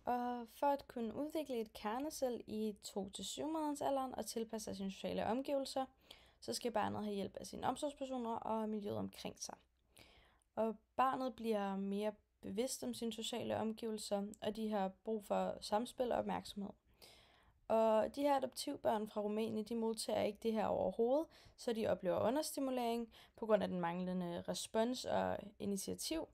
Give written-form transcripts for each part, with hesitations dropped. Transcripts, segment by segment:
Og for at kunne udvikle et kernecell i 2-7 måneders alderen og tilpasse sig sine sociale omgivelser, så skal barnet have hjælp af sine omsorgspersoner og miljøet omkring sig. Og barnet bliver mere bevidst om sine sociale omgivelser, og de har brug for samspil og opmærksomhed. Og de her adoptivbørn fra Rumænien, de modtager ikke det her overhovedet, så de oplever understimulering på grund af den manglende respons og initiativ,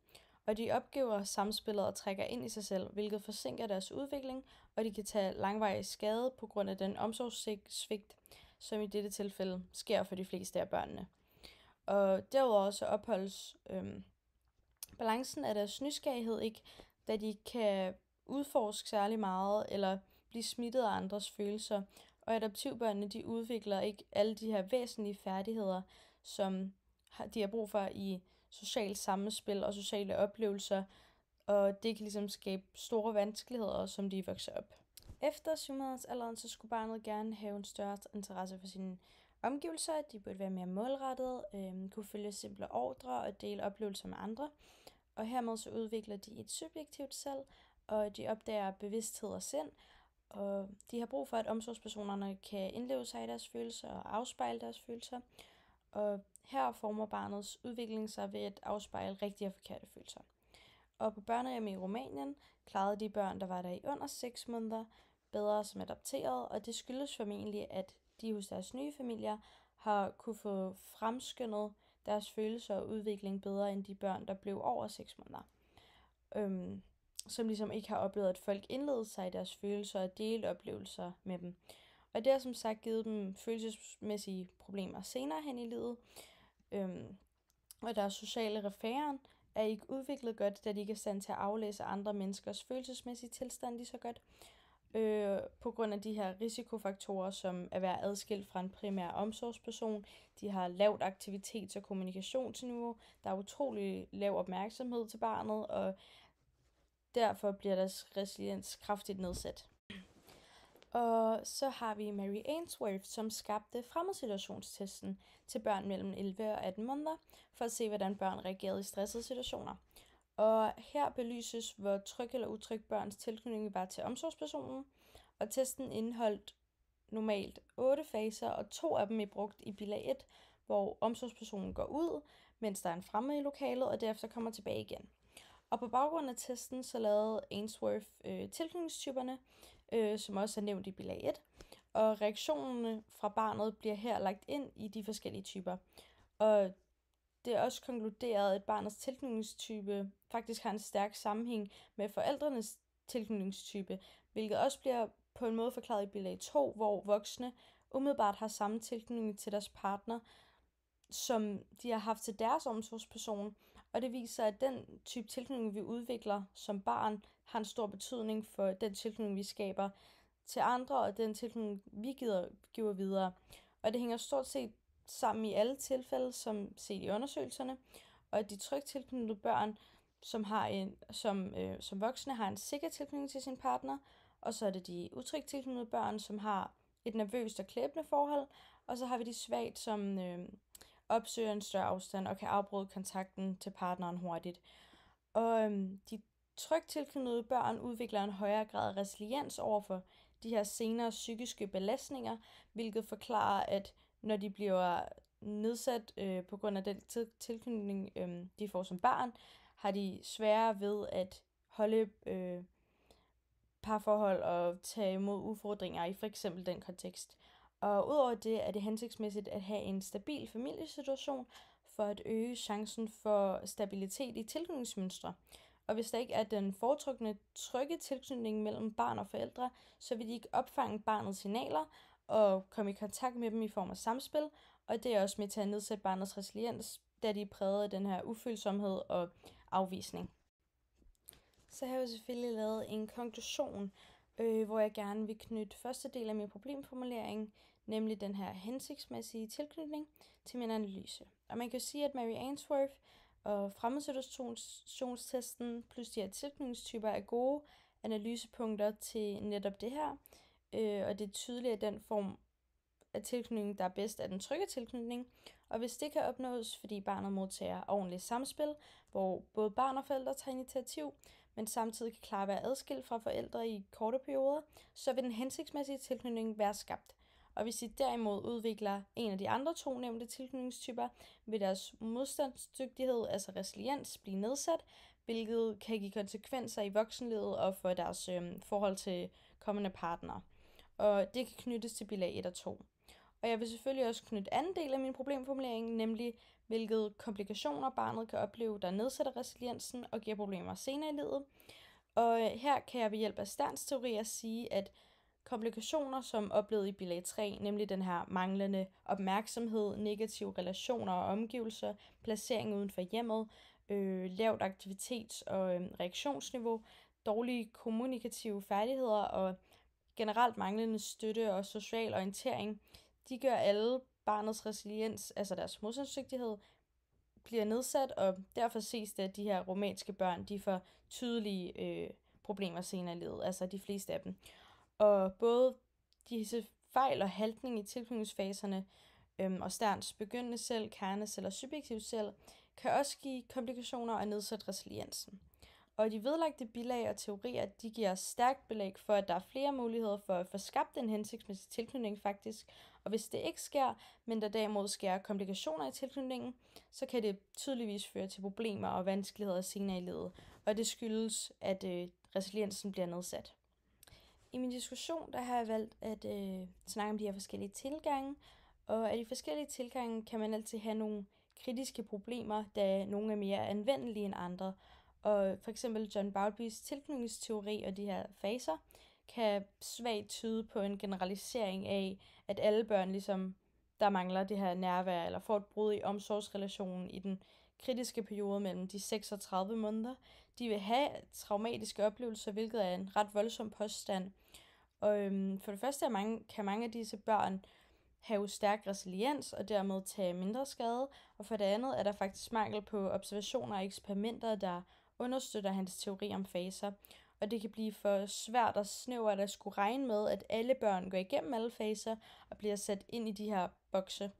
og de opgiver samspillet og trækker ind i sig selv, hvilket forsinker deres udvikling, og de kan tage langvarig skade på grund af den omsorgssvigt, som i dette tilfælde sker for de fleste af børnene. Og derudover så opholdes balancen af deres nysgerrighed ikke, da de kan udforske særlig meget eller blive smittet af andres følelser, og adoptivbørnene de udvikler ikke alle de her væsentlige færdigheder, som de har brug for i socialt sammenspil og sociale oplevelser, og det kan ligesom skabe store vanskeligheder, som de vokser op. Efter 7 måneders alderen, så skulle barnet gerne have en større interesse for sine omgivelser. De burde være mere målrettede, kunne følge simple ordre og dele oplevelser med andre. Og hermed så udvikler de et subjektivt selv, og de opdager bevidsthed og sind, og de har brug for, at omsorgspersonerne kan indleve sig i deres følelser og afspejle deres følelser. Og her former barnets udvikling sig ved at afspejle rigtige og forkerte følelser. Og på børnehjem i Rumænien klarede de børn, der var der i under 6 måneder, bedre som adopteret, og det skyldes formentlig, at de hos deres nye familier har kunne få fremskyndet deres følelser og udvikling bedre end de børn, der blev over 6 måneder. Som ligesom ikke har oplevet, at folk indledte sig i deres følelser og delte oplevelser med dem. Og det har som sagt givet dem følelsesmæssige problemer senere hen i livet. Og deres sociale referen er ikke udviklet godt, da de ikke er i stand til at aflæse andre menneskers følelsesmæssige tilstand lige så godt. På grund af de her risikofaktorer, som at være adskilt fra en primær omsorgsperson. De har lavt aktivitets- og kommunikationsniveau. Der er utrolig lav opmærksomhed til barnet, og derfor bliver deres resiliens kraftigt nedsat. Og så har vi Mary Ainsworth, som skabte fremmedssituationstesten til børn mellem 11 og 18 måneder, for at se, hvordan børn reagerede i stressede situationer. Og her belyses, hvor tryg eller utryg børns tilknytning var til omsorgspersonen, og testen indeholdt normalt 8 faser, og 2 af dem er brugt i bilag 1, hvor omsorgspersonen går ud, mens der er en fremmed i lokalet, og derefter kommer tilbage igen. Og på baggrund af testen, så lavede Ainsworth tilknytningstyperne, som også er nævnt i bilag 1, og reaktionerne fra barnet bliver her lagt ind i de forskellige typer. Og det er også konkluderet, at barnets tilknytningstype faktisk har en stærk sammenhæng med forældrenes tilknytningstype, hvilket også bliver på en måde forklaret i bilag 2, hvor voksne umiddelbart har samme tilknytning til deres partner, som de har haft til deres omsorgsperson, og det viser, at den type tilknytning, vi udvikler som barn, har en stor betydning for den tilknytning, vi skaber til andre, og den tilknytning, vi giver videre. Og det hænger stort set sammen i alle tilfælde, som set i undersøgelserne, og de trygt tilknyttede børn, som voksne har en sikker tilknytning til sin partner, og så er det de utrygt tilknyttede børn, som har et nervøst og klæbende forhold, og så har vi de svagt, som opsøger en større afstand og kan afbryde kontakten til partneren hurtigt. Og de trygt tilknyttede børn udvikler en højere grad af resiliens overfor de her senere psykiske belastninger, hvilket forklarer, at når de bliver nedsat på grund af den tilknytning, de får som barn, har de sværere ved at holde parforhold og tage imod udfordringer i for eksempel den kontekst. Og udover det er det hensigtsmæssigt at have en stabil familiesituation for at øge chancen for stabilitet i tilknytningsmønstre. Og hvis der ikke er den foretrukne trygge tilknytning mellem barn og forældre, så vil de ikke opfange barnets signaler og komme i kontakt med dem i form af samspil, og det er også med til at nedsætte barnets resiliens, da de er præget af den her ufølsomhed og afvisning. Så har jeg selvfølgelig lavet en konklusion, hvor jeg gerne vil knytte første del af min problemformulering, nemlig den her hensigtsmæssige tilknytning, til min analyse. Og man kan jo sige, at Mary Ainsworth og fremmedssituationstesten plus de her tilknytningstyper er gode analysepunkter til netop det her. Og det er tydeligt, at den form af tilknytning, der er bedst, er den trygge tilknytning. Og hvis det kan opnås, fordi barnet modtager ordentligt samspil, hvor både barn og forældre tager initiativ, men samtidig kan klare at være adskilt fra forældre i korte perioder, så vil den hensigtsmæssige tilknytning være skabt. Og hvis de derimod udvikler en af de andre to nævnte tilknytningstyper, vil deres modstandsdygtighed, altså resiliens, blive nedsat, hvilket kan give konsekvenser i voksenlivet og for deres forhold til kommende partnere. Og det kan knyttes til bilag 1 og 2. Og jeg vil selvfølgelig også knytte anden del af min problemformulering, nemlig hvilke komplikationer barnet kan opleve, der nedsætter resiliensen og giver problemer senere i livet. Og her kan jeg ved hjælp af Sterns teorier sige, at komplikationer, som oplevet i bilag 3, nemlig den her manglende opmærksomhed, negative relationer og omgivelser, placering uden for hjemmet, lavt aktivitets- og reaktionsniveau, dårlige kommunikative færdigheder og generelt manglende støtte og social orientering, de gør alle barnets resiliens, altså deres modstandsdygtighed, bliver nedsat, og derfor ses det, at de her romanske børn, de får tydelige problemer senere i livet, altså de fleste af dem. Og både disse fejl og haltning i tilknytningsfaserne og Sterns begyndende selv, kernecelle og subjektiv selv, kan også give komplikationer og nedsætte resiliensen. Og de vedlagte bilag og teorier, de giver stærkt belæg for, at der er flere muligheder for at få skabt en hensigtsmæssig tilknytning faktisk. Og hvis det ikke sker, men der derimod sker komplikationer i tilknytningen, så kan det tydeligvis føre til problemer og vanskeligheder senere i livet. Og det skyldes, at resiliensen bliver nedsat. I min diskussion, der har jeg valgt at snakke om de her forskellige tilgange. Og af de forskellige tilgange kan man altid have nogle kritiske problemer, da nogle er mere anvendelige end andre. Og for eksempel John Bowlbys tilknytningsteori og de her faser kan svagt tyde på en generalisering af, at alle børn ligesom, der mangler det her nærvær eller får et brud i omsorgsrelationen i den kritiske periode mellem de 6 og 30 måneder, de vil have traumatiske oplevelser, hvilket er en ret voldsom påstand. Og for det første kan mange af disse børn have stærk resiliens og dermed tage mindre skade, og for det andet er der faktisk mangel på observationer og eksperimenter, der understøtter hans teori om faser, og det kan blive for svært og snævert at skulle regne med, at alle børn går igennem alle faser og bliver sat ind i de her bokse.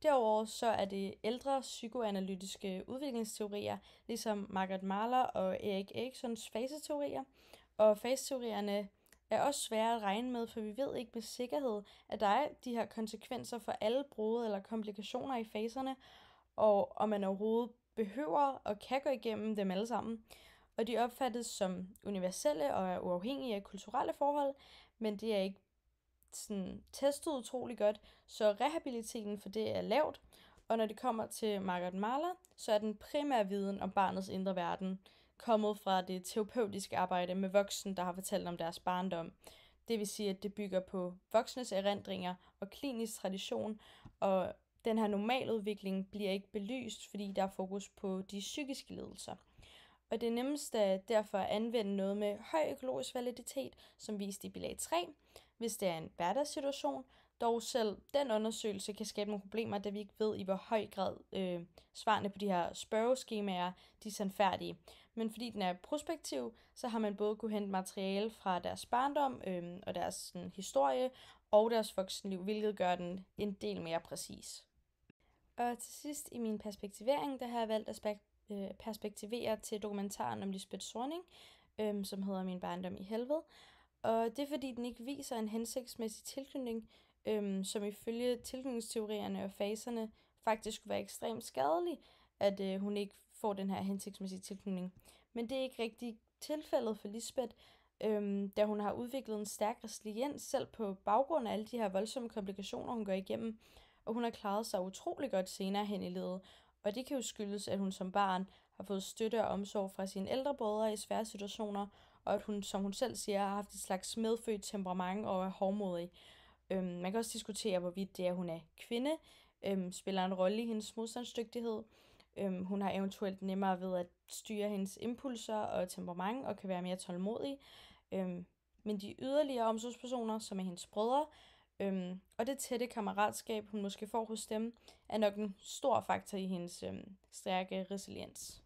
Derudover så er det ældre psykoanalytiske udviklingsteorier, ligesom Margaret Mahler og Erik Eriksons faseteorier, og faseteorierne er også svære at regne med, for vi ved ikke med sikkerhed, at der er de her konsekvenser for alle brud eller komplikationer i faserne, og om man overhovedet behøver og kan gå igennem dem alle sammen. Og de opfattes som universelle og er uafhængige af kulturelle forhold, men det er ikke sådan testet utrolig godt, så rehabiliteten for det er lavt. Og når det kommer til Margaret Mahler, så er den primære viden om barnets indre verden kommet fra det terapeutiske arbejde med voksne, der har fortalt om deres barndom. Det vil sige, at det bygger på voksnes erindringer og klinisk tradition, og den her normaludvikling bliver ikke belyst, fordi der er fokus på de psykiske lidelser. Og det nemmeste er derfor at anvende noget med høj økologisk validitet, som vist i bilag 3, hvis det er en hverdagssituation. Dog selv den undersøgelse kan skabe nogle problemer, da vi ikke ved i hvor høj grad svarene på de her spørgeskemaer de er sandfærdige. Men fordi den er prospektiv, så har man både kunne hente materiale fra deres barndom og deres historie og deres voksenliv, hvilket gør den en del mere præcis. Og til sidst i min perspektivering, der har jeg valgt at perspektivere til dokumentaren om Lisbeth Zornig, som hedder Min barndom i helvede. Og det er fordi, den ikke viser en hensigtsmæssig tilknytning, som ifølge tilknytningsteorierne og faserne faktisk skulle være ekstremt skadelig, at hun ikke får den her hensigtsmæssige tilknytning. Men det er ikke rigtig tilfældet for Lisbeth, da hun har udviklet en stærk resiliens selv på baggrund af alle de her voldsomme komplikationer, hun går igennem, og hun har klaret sig utrolig godt senere hen i livet. Og det kan jo skyldes, at hun som barn har fået støtte og omsorg fra sine ældre brødre i svære situationer, og at hun, som hun selv siger, har haft et slags medfødt temperament og er hårdmodig. Man kan også diskutere, hvorvidt det er, at hun er kvinde, spiller en rolle i hendes modstandsdygtighed. Hun har eventuelt nemmere ved at styre hendes impulser og temperament og kan være mere tålmodig. Men de yderligere omsorgspersoner, som er hendes brødre, og det tætte kammeratskab, hun måske får hos dem, er nok en stor faktor i hendes stærke resiliens.